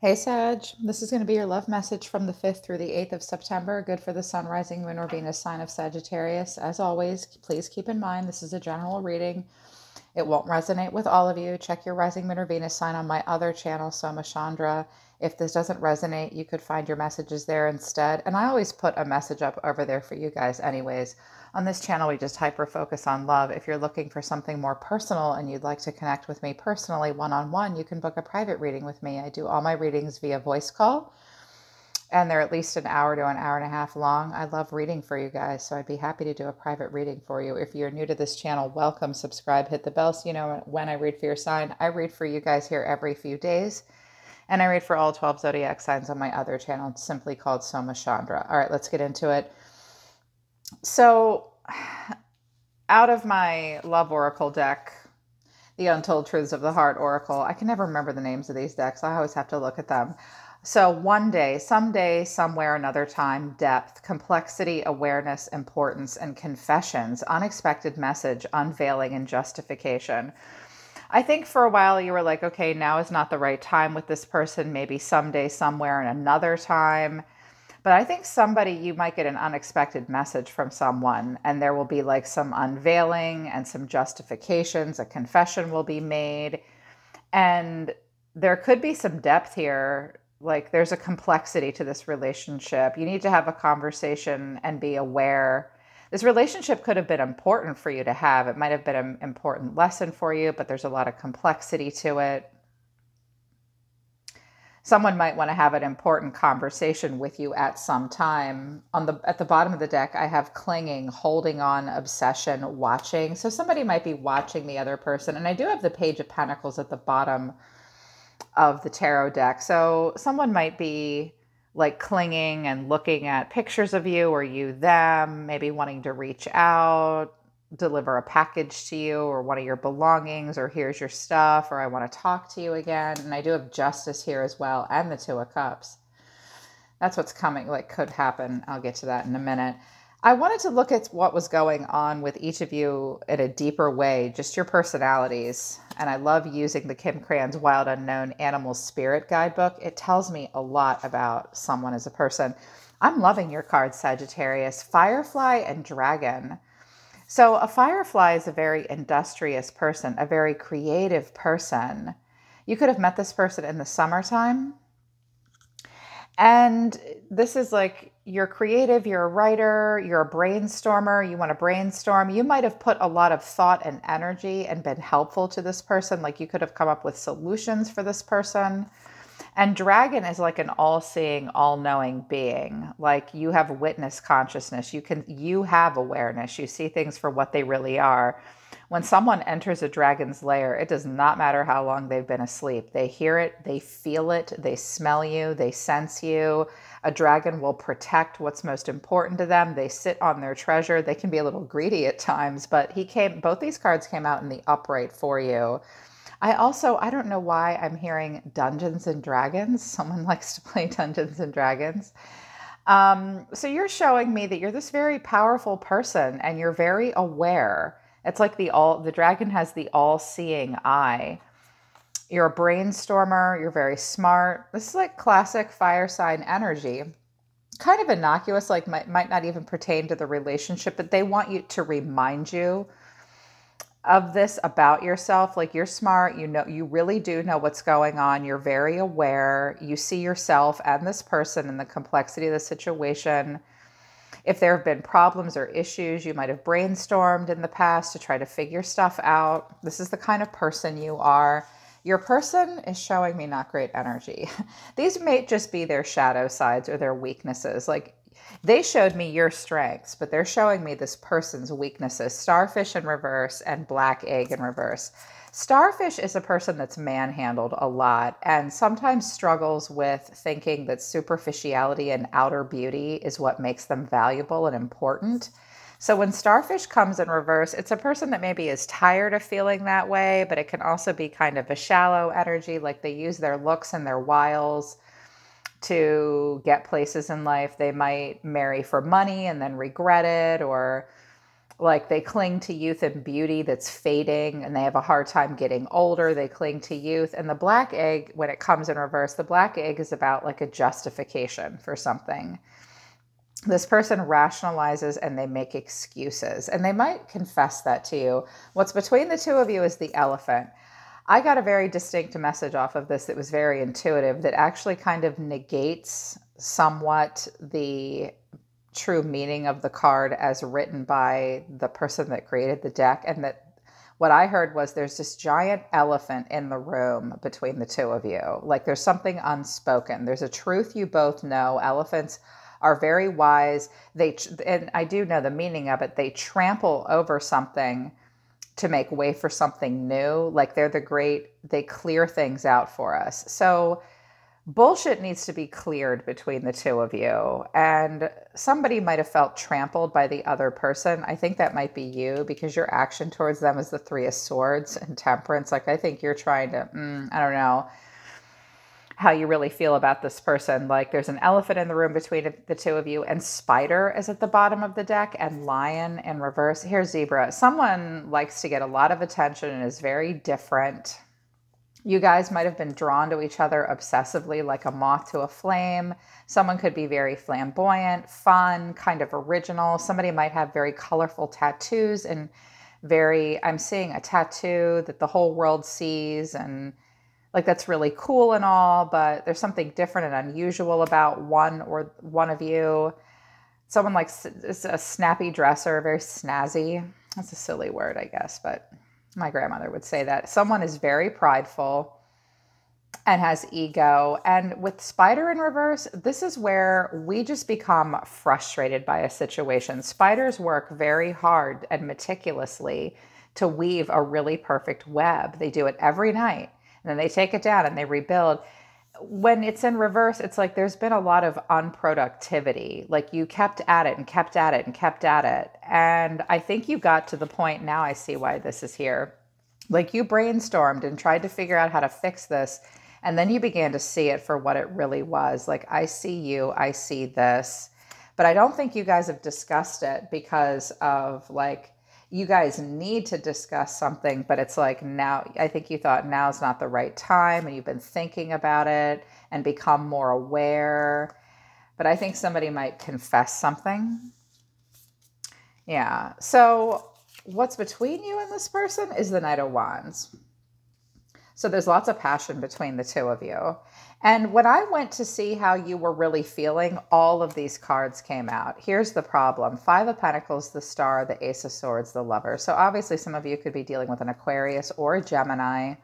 Hey Sag, this is going to be your love message from the 5th through the 8th of September. Good for the Sun, Rising, Moon, or Venus sign of Sagittarius. As always, please keep in mind this is a general reading. It won't resonate with all of you. Check your Rising, Moon, or Venus sign on my other channel, Soma Chandra. If this doesn't resonate, you could find your messages there instead. And I always put a message up over there for you guys anyways. On this channel, we just hyper focus on love. If you're looking for something more personal and you'd like to connect with me personally one-on-one, you can book a private reading with me. I do all my readings via voice call, and they're at least an hour to an hour and a half long. I love reading for you guys, so I'd be happy to do a private reading for you. If you're new to this channel, welcome, subscribe, hit the bell so you know when I read for your sign. I read for you guys here every few days, and I read for all 12 zodiac signs on my other channel. It's simply called Soma Chandra. All right, let's get into it. So, out of my love oracle deck, the Untold Truths of the Heart Oracle, I can never remember the names of these decks. I always have to look at them. So one day, someday, somewhere, another time, depth, complexity, awareness, importance, and confessions, unexpected message, unveiling, and justification. I think for a while you were like, okay, now is not the right time with this person, maybe someday, somewhere, and another time. But I think you might get an unexpected message from someone, and there will be like some unveiling and some justifications. A confession will be made, and there could be some depth here. Like there's a complexity to this relationship. You need to have a conversation and be aware. This relationship could have been important for you to have. It might have been an important lesson for you, but there's a lot of complexity to it. Someone might want to have an important conversation with you at some time. At the bottom of the deck, I have clinging, holding on, obsession, watching. So somebody might be watching the other person. And I do have the Page of Pentacles at the bottom of the tarot deck. So someone might be like clinging and looking at pictures of you or you them, maybe wanting to reach out, deliver a package to you or one of your belongings, or here's your stuff, or I want to talk to you again. And I do have Justice here as well, and the Two of Cups. That's what's coming, like could happen. I'll get to that in a minute. I wanted to look at what was going on with each of you in a deeper way, just your personalities. And I love using the Kim Cran's Wild Unknown Animal Spirit Guidebook. It tells me a lot about someone as a person. I'm loving your cards, Sagittarius, Firefly and Dragon. So a firefly is a very industrious person, a very creative person. You could have met this person in the summertime. And this is like, you're creative, you're a writer, you're a brainstormer, you want to brainstorm. You might have put a lot of thought and energy and been helpful to this person. Like you could have come up with solutions for this person. And dragon is like an all-seeing, all-knowing being. Like you have witness consciousness. You have awareness. You see things for what they really are. When someone enters a dragon's lair, it does not matter how long they've been asleep. They hear it, they feel it, they smell you, they sense you. A dragon will protect what's most important to them. They sit on their treasure. They can be a little greedy at times, but both these cards came out in the upright for you. I don't know why I'm hearing Dungeons and Dragons. Someone likes to play Dungeons and Dragons. So you're showing me that you're this very powerful person and you're very aware. It's like the dragon has the all-seeing eye. You're a brainstormer. You're very smart. This is like classic fire sign energy. Kind of innocuous, like might not even pertain to the relationship, but they want you to remind you of this about yourself. Like you're smart, you really do know what's going on. You're very aware. You see yourself and this person and the complexity of the situation. If there have been problems or issues, you might have brainstormed in the past to try to figure stuff out. This is the kind of person you are. Your person is showing me not great energy. These may just be their shadow sides or their weaknesses. Like they showed me your strengths, but they're showing me this person's weaknesses. Starfish in reverse and black egg in reverse. Starfish is a person that's manhandled a lot and sometimes struggles with thinking that superficiality and outer beauty is what makes them valuable and important. So when starfish comes in reverse, it's a person that maybe is tired of feeling that way, but it can also be kind of a shallow energy, like they use their looks and their wiles to get places in life. They might marry for money and then regret it, or Like they cling to youth and beauty that's fading, and they have a hard time getting older. They cling to youth. And the black egg, when it comes in reverse, the black egg is about like a justification for something. This person rationalizes and they make excuses, and they might confess that to you. What's between the two of you is the elephant. I got a very distinct message off of this that was very intuitive, that actually kind of negates somewhat the true meaning of the card as written by the person that created the deck. And that what I heard was there's this giant elephant in the room between the two of you. Like there's something unspoken. There's a truth you both know. Elephants are very wise. And I do know the meaning of it. They trample over something to make way for something new. Like they clear things out for us. So bullshit needs to be cleared between the two of you. And somebody might have felt trampled by the other person. I think that might be you, because your action towards them is the Three of Swords and Temperance. Like I think you're trying to, I don't know how you really feel about this person. Like there's an elephant in the room between the two of you, and Spider is at the bottom of the deck, and Lion in reverse. Here's Zebra. Someone likes to get a lot of attention and is very different. You guys might have been drawn to each other obsessively, like a moth to a flame. Someone could be very flamboyant, fun, kind of original. Somebody might have very colorful tattoos and I'm seeing a tattoo that the whole world sees, and like that's really cool and all, but there's something different and unusual about one of you. Someone like is a snappy dresser, very snazzy. That's a silly word, I guess, but my grandmother would say that. Someone is very prideful and has ego. And with Spider in reverse, this is where we just become frustrated by a situation. Spiders work very hard and meticulously to weave a really perfect web. They do it every night. And then they take it down and they rebuild. When it's in reverse, it's like there's been a lot of unproductivity. Like you kept at it and kept at it and kept at it. And I think you got to the point, now I see why this is here. Like you brainstormed and tried to figure out how to fix this. And then you began to see it for what it really was. Like, I see you, I see this. But I don't think you guys have discussed it because of like, you guys need to discuss something, but it's like now, I think you thought now's not the right time, and you've been thinking about it and become more aware. But I think somebody might confess something. Yeah. So what's between you and this person is the Knight of Wands. So there's lots of passion between the two of you. And when I went to see how you were really feeling, all of these cards came out. Here's the problem. Five of Pentacles, the Star, the Ace of Swords, the Lover. So obviously some of you could be dealing with an Aquarius or a Gemini.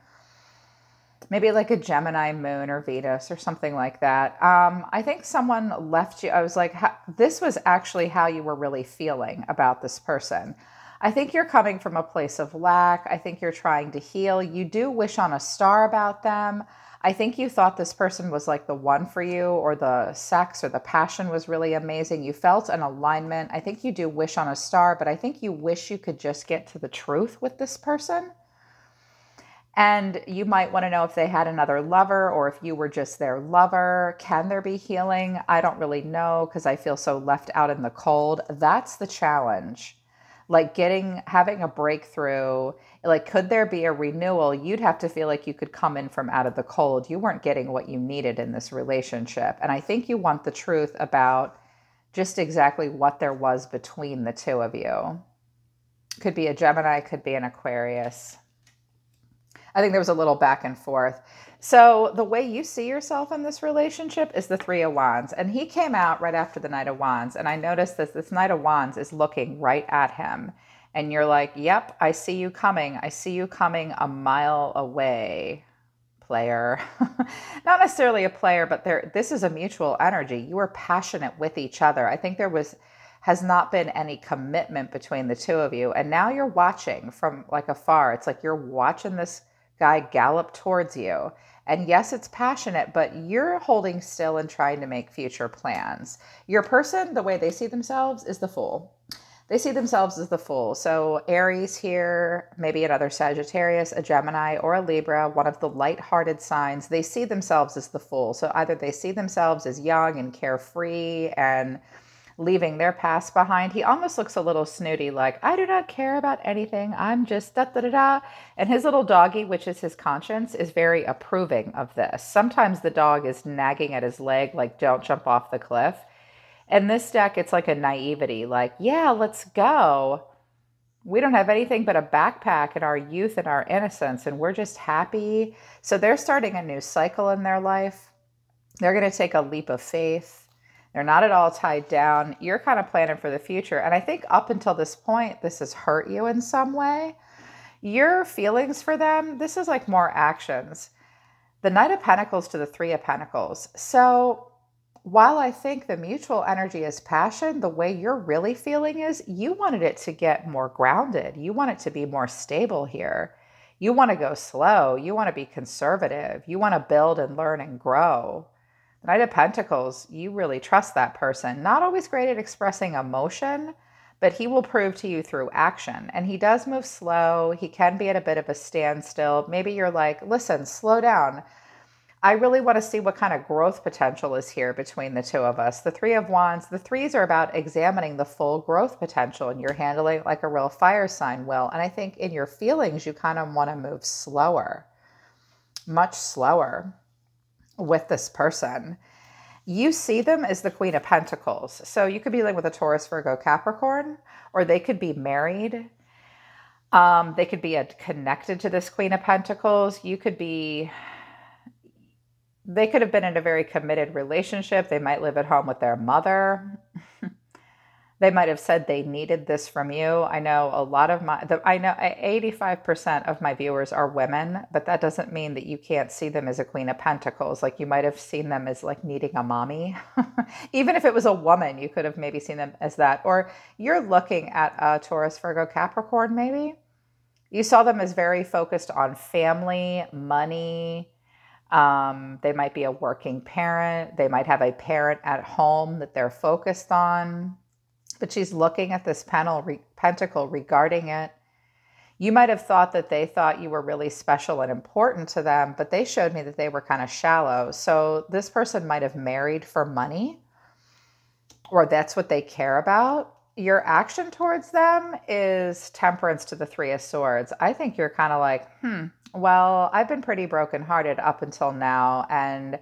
Maybe like a Gemini moon or Venus or something like that. I think someone left you. I was like, this was actually how you were really feeling about this person. I think you're coming from a place of lack. I think you're trying to heal. You do wish on a star about them. I think you thought this person was like the one for you, or the sex or the passion was really amazing. You felt an alignment. I think you do wish on a star, but I think you wish you could just get to the truth with this person. And you might want to know if they had another lover or if you were just their lover. Can there be healing? I don't really know because I feel so left out in the cold. That's the challenge. Like having a breakthrough, like could there be a renewal? You'd have to feel like you could come in from out of the cold. You weren't getting what you needed in this relationship. And I think you want the truth about just exactly what there was between the two of you. Could be a Gemini, could be an Aquarius. I think there was a little back and forth. So the way you see yourself in this relationship is the Three of Wands. And he came out right after the Knight of Wands. And I noticed that this Knight of Wands is looking right at him. And you're like, yep, I see you coming. I see you coming a mile away, player. Not necessarily a player, but this is a mutual energy. You are passionate with each other. I think has not been any commitment between the two of you. And now you're watching from like afar. It's like you're watching this guy gallop towards you. And yes, it's passionate, but you're holding still and trying to make future plans. Your person, the way they see themselves is the Fool. They see themselves as the Fool. So Aries here, maybe another Sagittarius, a Gemini, or a Libra, one of the light-hearted signs, they see themselves as the Fool. So either they see themselves as young and carefree and leaving their past behind. He almost looks a little snooty, like, I do not care about anything. I'm just da da da da. And his little doggy, which is his conscience, is very approving of this. Sometimes the dog is nagging at his leg, like, don't jump off the cliff. And this deck, it's like a naivety, like, yeah, let's go. We don't have anything but a backpack and our youth and our innocence, and we're just happy. So they're starting a new cycle in their life. They're going to take a leap of faith. They're not at all tied down. You're kind of planning for the future. And I think up until this point, this has hurt you in some way. Your feelings for them, this is like more actions. The Knight of Pentacles to the Three of Pentacles. So while I think the mutual energy is passion, the way you're really feeling is you wanted it to get more grounded. You want it to be more stable here. You want to go slow. You want to be conservative. You want to build and learn and grow. The Knight of Pentacles, you really trust that person. Not always great at expressing emotion, but he will prove to you through action. And he does move slow. He can be at a bit of a standstill. Maybe you're like, listen, slow down. I really want to see what kind of growth potential is here between the two of us. The Three of Wands, the threes are about examining the full growth potential, and you're handling it like a real fire sign will. And I think in your feelings, you kind of want to move slower, much slower with this person. You see them as the Queen of Pentacles. So you could be like with a Taurus, Virgo, Capricorn, or they could be married. They could be connected to this Queen of Pentacles. They could have been in a very committed relationship. They might live at home with their mother. They might have said they needed this from you. I know 85% of my viewers are women, but that doesn't mean that you can't see them as a Queen of Pentacles. Like you might have seen them as like needing a mommy. Even if it was a woman, you could have maybe seen them as that. Or you're looking at a Taurus, Virgo, Capricorn, maybe. You saw them as very focused on family, money. They might be a working parent. They might have a parent at home that they're focused on. But she's looking at this pentacle regarding it. You might have thought that they thought you were really special and important to them, but they showed me that they were kind of shallow. So this person might have married for money, or that's what they care about. Your action towards them is Temperance to the Three of Swords. I think you're kind of like, well, I've been pretty brokenhearted up until now, and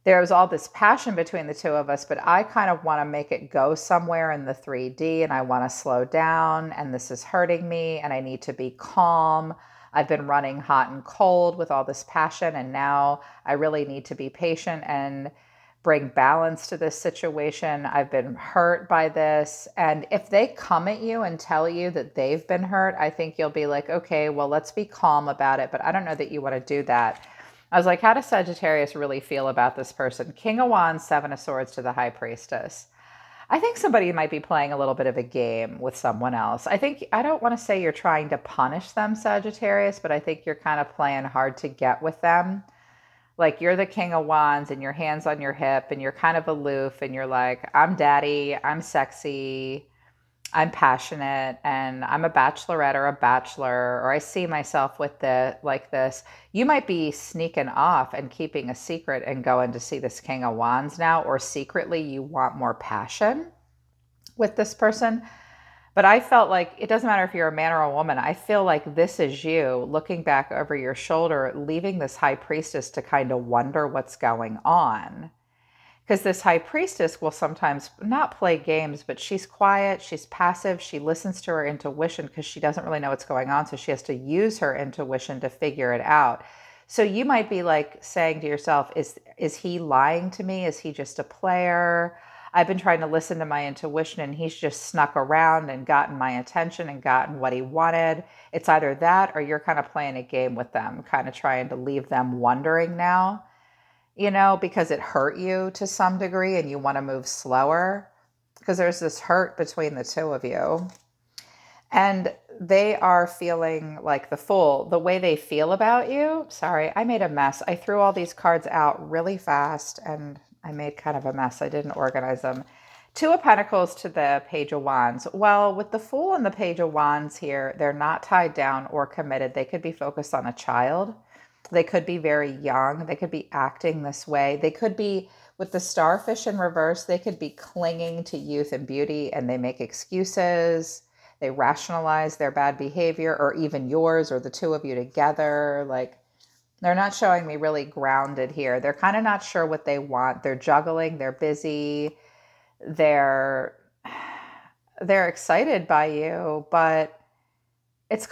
there's all this passion between the two of us, but I kind of want to make it go somewhere in the 3D, and I want to slow down, and this is hurting me, and I need to be calm. I've been running hot and cold with all this passion, and now I really need to be patient and bring balance to this situation. I've been hurt by this. And if they come at you and tell you that they've been hurt, I think you'll be like, okay, well, let's be calm about it. But I don't know that you want to do that. I was like, how does Sagittarius really feel about this person? King of Wands, Seven of Swords to the High Priestess. I think somebody might be playing a little bit of a game with someone else. I don't want to say you're trying to punish them, Sagittarius, but I think you're kind of playing hard to get with them. Like you're the King of Wands and your hands on your hip and you're kind of aloof and you're like, I'm daddy, I'm sexy, I'm passionate, and I'm a bachelorette or a bachelor, or I see myself with like this. You might be sneaking off and keeping a secret and going to see this King of Wands now, or secretly you want more passion with this person. But I felt like it doesn't matter if you're a man or a woman. I feel like this is you looking back over your shoulder, leaving this High Priestess to kind of wonder what's going on. Because this High Priestess will sometimes not play games, but she's quiet, she's passive, she listens to her intuition because she doesn't really know what's going on. So she has to use her intuition to figure it out. So you might be like saying to yourself, is he lying to me? Is he just a player? I've been trying to listen to my intuition and he's just snuck around and gotten my attention and gotten what he wanted. It's either that or you're kind of playing a game with them, kind of trying to leave them wondering now, you know, because it hurt you to some degree and you want to move slower because there's this hurt between the two of you. And they are feeling like the Fool. The way they feel about you, sorry, I made a mess. I threw all these cards out really fast and I made kind of a mess. I didn't organize them. Two of Pentacles to the Page of Wands. Well, with the Fool and the Page of Wands here, they're not tied down or committed. They could be focused on a child. They could be very young. They could be acting this way. They could be, with the starfish in reverse, they could be clinging to youth and beauty, and they make excuses. They rationalize their bad behavior, or even yours, or the two of you together. Like, they're not showing me really grounded here. They're kind of not sure what they want. They're juggling. They're busy. They're they're excited by you, but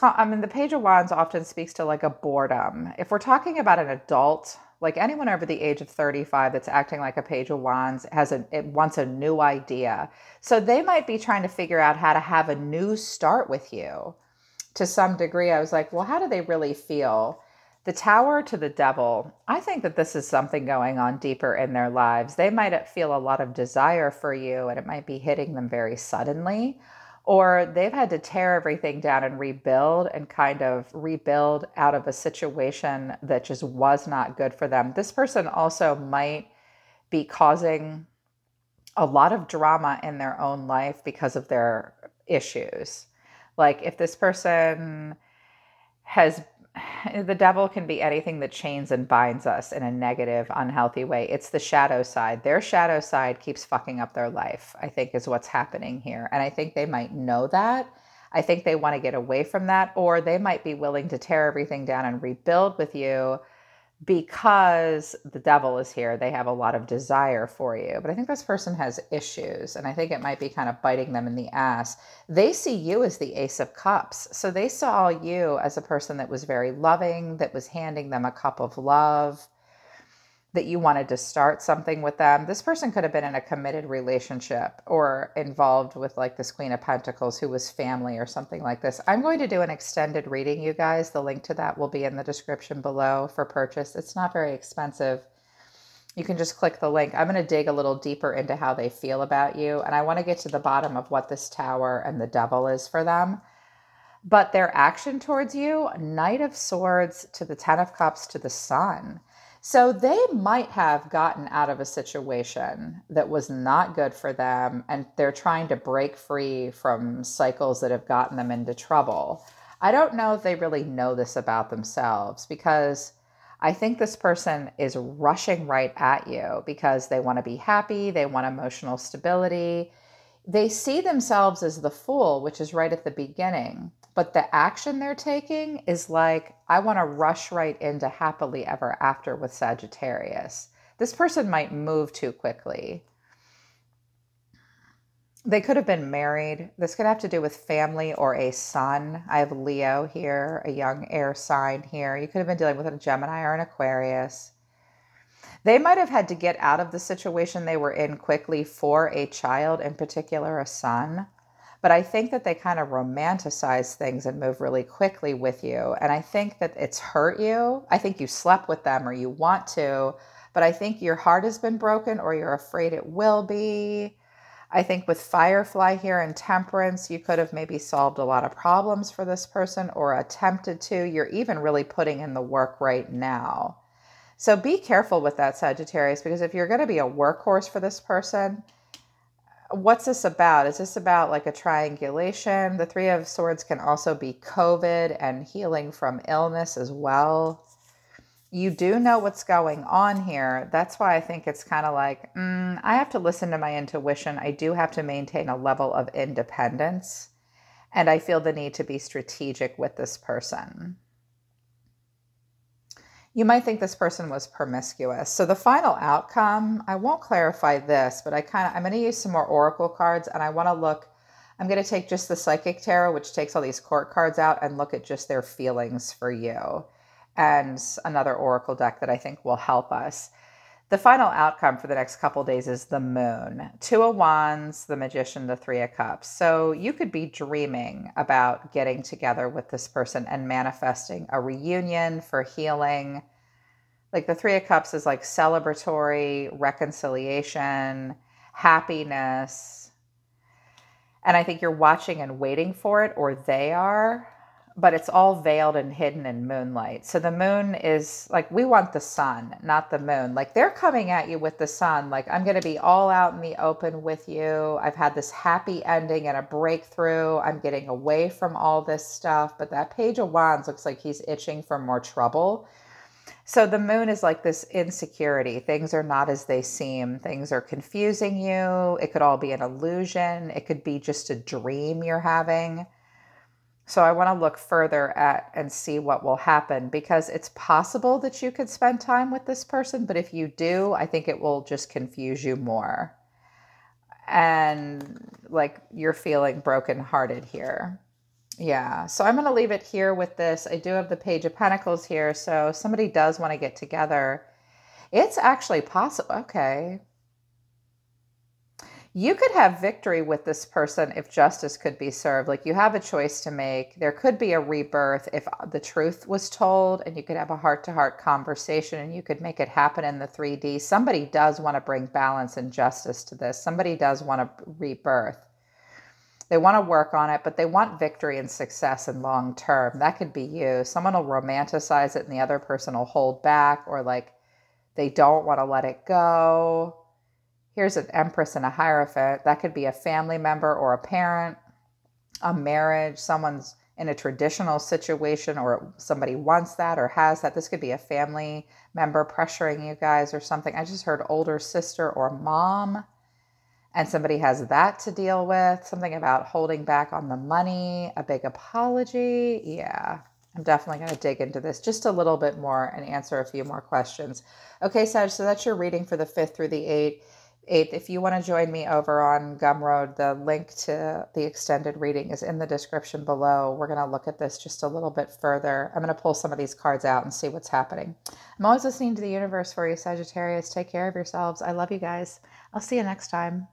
I mean, the Page of Wands often speaks to like a boredom. If we're talking about an adult, like anyone over the age of 35 that's acting like a Page of Wands it wants a new idea. So they might be trying to figure out how to have a new start with you. To some degree, I was like, well, how do they really feel? The Tower to the Devil, I think that this is something going on deeper in their lives. They might feel a lot of desire for you, and it might be hitting them very suddenly. Or they've had to tear everything down and rebuild, and kind of rebuild out of a situation that just was not good for them. This person also might be causing a lot of drama in their own life because of their issues. Like if this person has, the devil can be anything that chains and binds us in a negative, unhealthy way. It's the shadow side. Their shadow side keeps fucking up their life, I think, is what's happening here. And I think they might know that. I think they want to get away from that, or they might be willing to tear everything down and rebuild with you because the devil is here. They have a lot of desire for you. But I think this person has issues, and I think it might be kind of biting them in the ass. They see you as the Ace of Cups. So they saw you as a person that was very loving, that was handing them a cup of love, that you wanted to start something with them. This person could have been in a committed relationship or involved with like this Queen of Pentacles who was family or something like this. I'm going to do an extended reading, you guys. The link to that will be in the description below for purchase. It's not very expensive. You can just click the link. I'm going to dig a little deeper into how they feel about you. And I want to get to the bottom of what this Tower and the Devil is for them. But their action towards you, Knight of Swords to the Ten of Cups to the Sun. So they might have gotten out of a situation that was not good for them, and they're trying to break free from cycles that have gotten them into trouble. I don't know if they really know this about themselves, because I think this person is rushing right at you because they want to be happy. They want emotional stability. They see themselves as the Fool, which is right at the beginning. But the action they're taking is like, I want to rush right into happily ever after with Sagittarius. This person might move too quickly. They could have been married. This could have to do with family or a son. I have Leo here, a young air sign here. You could have been dealing with a Gemini or an Aquarius. They might have had to get out of the situation they were in quickly for a child, in particular a son. But I think that they kind of romanticize things and move really quickly with you. And I think that it's hurt you. I think you slept with them or you want to, but I think your heart has been broken or you're afraid it will be. I think with Firefly here and Temperance, you could have maybe solved a lot of problems for this person or attempted to. You're even really putting in the work right now. So be careful with that, Sagittarius, because if you're going to be a workhorse for this person, what's this about? Is this about like a triangulation? The Three of Swords can also be COVID and healing from illness as well. You do know what's going on here. That's why I think it's kind of like, I have to listen to my intuition. I do have to maintain a level of independence. And I feel the need to be strategic with this person. You might think this person was promiscuous. So the final outcome, I won't clarify this, but I'm going to use some more oracle cards, and I'm going to take just the Psychic Tarot, which takes all these court cards out, and look at just their feelings for you. And another oracle deck that I think will help us. The final outcome for the next couple days is the Moon. Two of Wands, the Magician, the Three of Cups. So you could be dreaming about getting together with this person and manifesting a reunion for healing. Like the Three of Cups is like celebratory, reconciliation, happiness. And I think you're watching and waiting for it, or they are. But it's all veiled and hidden in moonlight. So the moon is like, we want the sun, not the moon. Like they're coming at you with the sun. Like, I'm going to be all out in the open with you. I've had this happy ending and a breakthrough. I'm getting away from all this stuff. But that Page of Wands looks like he's itching for more trouble. So the moon is like this insecurity. Things are not as they seem. Things are confusing you. It could all be an illusion. It could be just a dream you're having. So I want to look further at and see what will happen, because it's possible that you could spend time with this person, but if you do, I think it will just confuse you more. And like you're feeling brokenhearted here. Yeah, so I'm going to leave it here with this. I do have the Page of Pentacles here, so somebody does want to get together. It's actually possible. Okay. You could have victory with this person if justice could be served. Like you have a choice to make. There could be a rebirth if the truth was told, and you could have a heart-to-heart conversation and you could make it happen in the 3D. Somebody does want to bring balance and justice to this. Somebody does want a rebirth. They want to work on it, but they want victory and success in long term. That could be you. Someone will romanticize it and the other person will hold back, or like they don't want to let it go. Here's an Empress and a Hierophant. That could be a family member or a parent, a marriage, someone's in a traditional situation or somebody wants that or has that. This could be a family member pressuring you guys or something. I just heard older sister or mom, and somebody has that to deal with. Something about holding back on the money, a big apology. Yeah, I'm definitely going to dig into this just a little bit more and answer a few more questions. Okay, Sag, so that's your reading for the 5th through the 8th. If you want to join me over on Gumroad, the link to the extended reading is in the description below. We're going to look at this just a little bit further. I'm going to pull some of these cards out and see what's happening. I'm always listening to the universe for you, Sagittarius. Take care of yourselves. I love you guys. I'll see you next time.